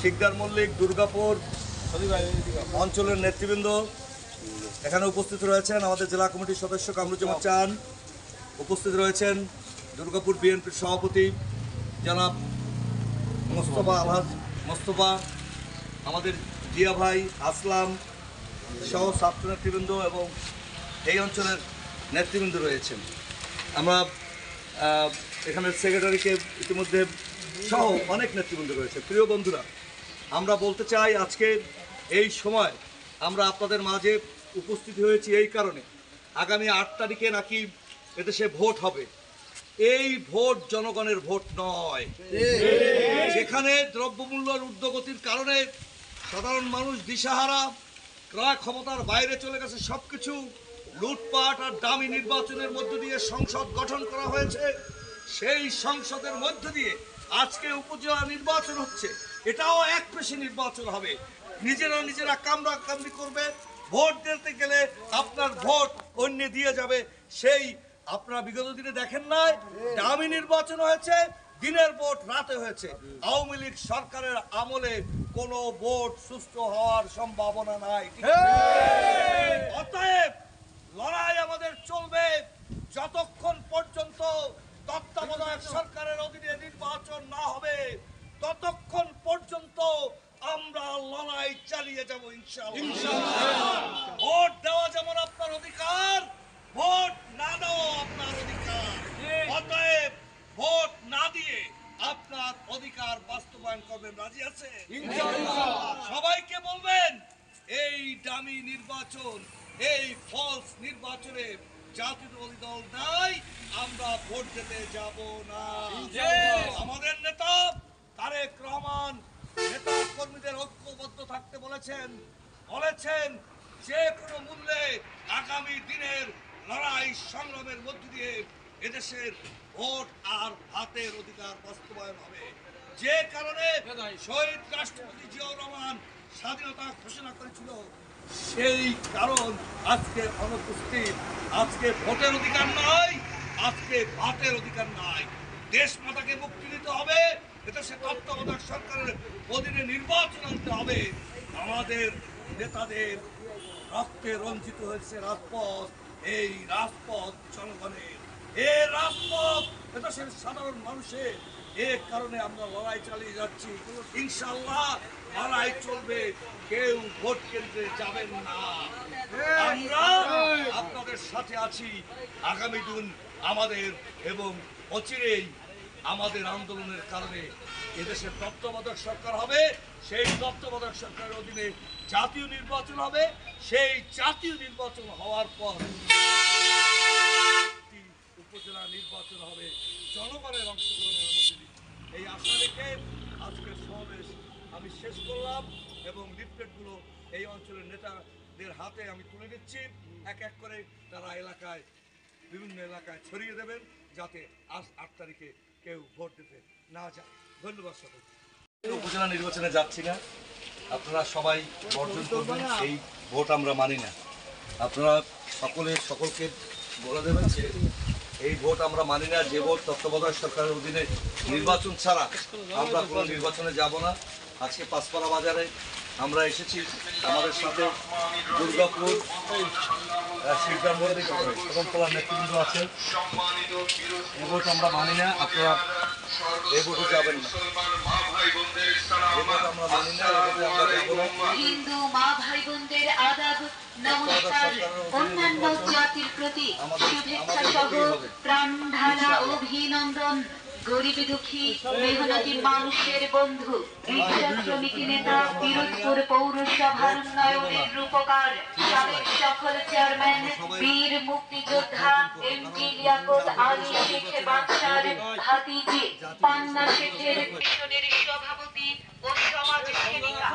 শিকদার মল্লিক, দুর্গাপুর অঞ্চলের নেতৃবৃন্দ এখানে উপস্থিত রয়েছেন। আমাদের জেলা কমিটির সদস্য কামরুজ্জামান চান উপস্থিত রয়েছেন। দুর্গাপুর বিএনপির সভাপতি জনাব মোস্তফা আলহাজ মোস্তফা, আমাদের জিয়া ভাই, আসলাম সহ ছাত্র নেতৃবৃন্দ এবং এই অঞ্চলের নেতৃবৃন্দ রয়েছেন। আমরা এখানের সেক্রেটারিকে ইতিমধ্যে সহ অনেক নেতৃবৃন্দ রয়েছে। প্রিয় বন্ধুরা, আমরা বলতে চাই আজকে এই সময় আমরা আপনাদের মাঝে উপস্থিত হয়েছি এই কারণে, আগামী 8 তারিখে নাকি এদেশে ভোট হবে। এই ভোট জনগণের ভোট নয়। যেখানে দ্রব্যমূল্যের ঊর্ধ্বগতির কারণে সাধারণ মানুষ দিশাহারা, ক্রয় ক্ষমতার বাইরে চলে গেছে, সবকিছু লুটপাট আর দামি নির্বাচনের মধ্য দিয়ে সংসদ গঠন করা হয়েছে। সেই সংসদের মধ্য দিয়ে আজকে উপজেলা নির্বাচন হচ্ছে, এটাও একপেশি নির্বাচন হবে। নিজেরা কামড়াকামড়ি করবে, ভোট দিতে গেলে আপনার ভোট অন্য দিয়ে যাবে। সেই আপনারা বিগত দিনে দেখেন নাই, দামি নির্বাচন হয়েছে, দিনের ভোট রাতে হয়েছে। আওয়ামী লীগ সরকারের আমলে কোনো ভোট সুষ্ঠু হওয়ার সম্ভাবনা নাই। অতএব লড়াই আমাদের চলবে যতক্ষণ পর্যন্ত তত্ত্বাবধায়ক সরকারের অধীনে নির্বাচন না হবে, ততক্ষণ পর্যন্ত আমরা লড়াই চালিয়ে যাব ইনশাআল্লাহ। ভোট দেওয়া যেমন আপনার অধিকার, ভোট না দেওয়া আপনার অধিকার। অতএব ভোট না দিয়ে আপনার অধিকার বাস্তবায়ন করবেন। রাজি আছে? সবাইকে বলবেন এই দামি নির্বাচন, এই ফলস নির্বাচনে জাতীয়তাবাদী দল নাই, আমরা ভোট দিতে যাব না। আমাদের নেতা তারেক রহমান নেতা কর্মীদের ঐক্যবদ্ধ থাকতে বলেছেন যে কোনো মূল্যে আগামী দিনের লড়াই সংগ্রামের মধ্য দিয়ে এদেশের ভোট আর ভাতের অধিকার বাস্তবায়ন হবে। যে কারণে শহীদ রাষ্ট্রপতি জিয়াউর রহমান স্বাধীনতা ঘোষণা করেছিল, সেই কারণ আজকে অনুপস্থিত। আজকে ভোটের অধিকার নাই, আজকে ভাতের অধিকার নাই। দেশ মাতাকে মুক্তি দিতে হবে, এদেশে তত্ত্বাবধায়ক সরকারের অধীনে নির্বাচন আনতে হবে। আমাদের নেতাদের রক্তে রঞ্জিত হয়েছে রাজপথ, এই রাজপথ জনগণের, এই রাজপথ এদেশের সাধারণ মানুষের। এর কারণে আমরা লড়াই চালিয়ে যাচ্ছি। ইনশাআল্লাহ লড়াই চলবে, কেউ ভোট কেন্দ্রে যাবেন না। আমরা আপনাদের সাথে আছি। আগামী দিন আমাদের এবং অচিরেই আমাদের আন্দোলনের কারণে এদেশের তত্ত্বাবধায়ক সরকার হবে। সেই তত্ত্বাবধায়ক সরকারের অধীনে জাতীয় নির্বাচন হবে। সেই জাতীয় নির্বাচন হওয়ার পর উপজেলা নির্বাচন হবে জনগণের অংশগ্রহণের মধ্যে দিয়ে। এই আশা রেখে আজকের সমাবেশ আমি শেষ করলাম এবং লিফলেটগুলো এই অঞ্চলের নেতাদের হাতে আমি তুলে দিচ্ছি। এক এক করে তারা এলাকায়, বিভিন্ন এলাকায় ছড়িয়ে দেবেন, যাতে আজ 8 তারিখে কেউ ভোট দিতে না যায়। ধন্যবাদ সবাই। উপজেলা নির্বাচনে যাচ্ছি না, আপনারা সবাই বর্জন করবেন। এই ভোট আমরা মানি না। আপনারা সকলকে বলে দেবেন যে এই ভোট আমরা মানি না। যে ভোট তত্ত্বাবধায়ক সরকারের অধীনে নির্বাচন ছাড়া আমরা কোনো নির্বাচনে যাব না। আজকে পাঁচপাড়া বাজারে আমরা এসেছি, আমাদের সাথে দুর্গাপুর শিকদার মল্লিক শকুন্তলার নেতৃবৃন্দ আছেন। এই ভোট আমরা মানি না, আপনারা এই ভোটে যাবেন না। হিন্দু মা ভাই বোনদের আদাব নমস্কার। অন্যান্য জাতির প্রতি শুভেচ্ছা সহ প্রাণ ঢালা অভিনন্দন। গরিব দুঃখী মেহনতি মানুষের বন্ধু, রিক্সা শ্রমিক নেতা, পিরোজপুর পৌরসভার উন্নয়নের রূপকার, সাবেক সফল চেয়ারম্যান, বীর মুক্তিযোদ্ধা এমপি লিয়াকত আলী শেখ বাদশার ভাতিজি, পান্না শেখের মিশনের সভাপতি ও সমাজ সেবিকা,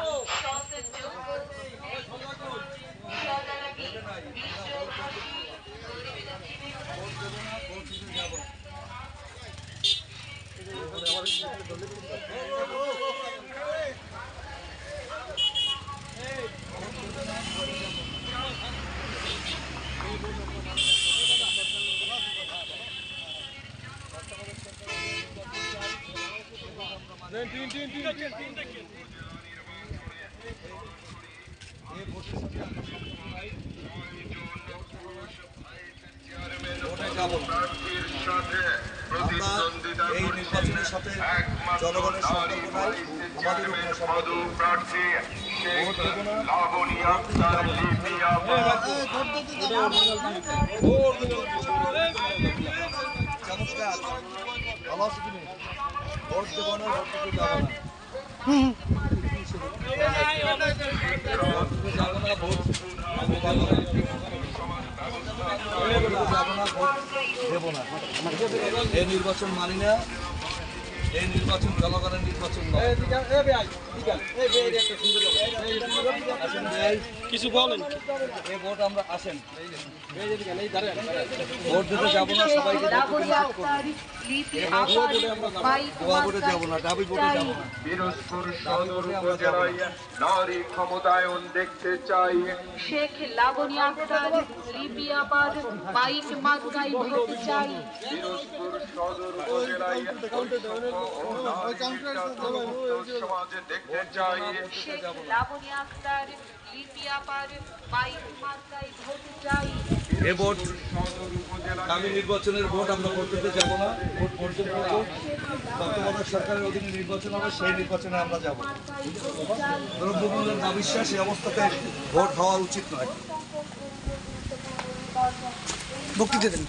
তিন ভোটে যাব না। আমরা এই নির্বাচনের সাথে জনগণের সম্পর্ক নাই, আমাদের উপরে সম্পর্ক। ভোট দেব না, চমৎকার, ভালো আছো তুমি? ভোট দেব না, ভোট দিতে যাবো না। যাবো না, ভোট দেব না। এই নির্বাচন মানি না, এই নির্বাচন জনগণের নির্বাচন নয়। কিছু বলেন এই ভোট আমরা আসেন, ভোট দিতে যাবো না, সবাইকে দোয়া ভোটে যাবো না, দাবি ভোটে যাবো না। পিরোজপুর সদর উপজেলায় নারী ক্ষমতায়ন দেখতে চাই। শেখ লাবণী আক্তার লিপি আপার বাইক মার্কায় ভোট চাই। পিরোজপুর সদর উপজেলায় বৈষম্য ও নারী নির্যাতনমুক্ত সমাজ দেখতে চাই। শেখ লাবণী আক্তার লিপি আপার বাইক মার্কায় ভোট চাই। এ ভোট আগামী নির্বাচনের ভোট আমরা ভোট দিতে যাবো না। ভোট পর্যন্ত তত্ত্বাবধায়ক সরকারের অধীনে নির্বাচন হবে, সেই নির্বাচনে আমরা যাব। দ্রব্যমূল্যের দাম বিশ্বাস, এই অবস্থাতে ভোট হওয়া উচিত নয়। বক্তৃতা দেন।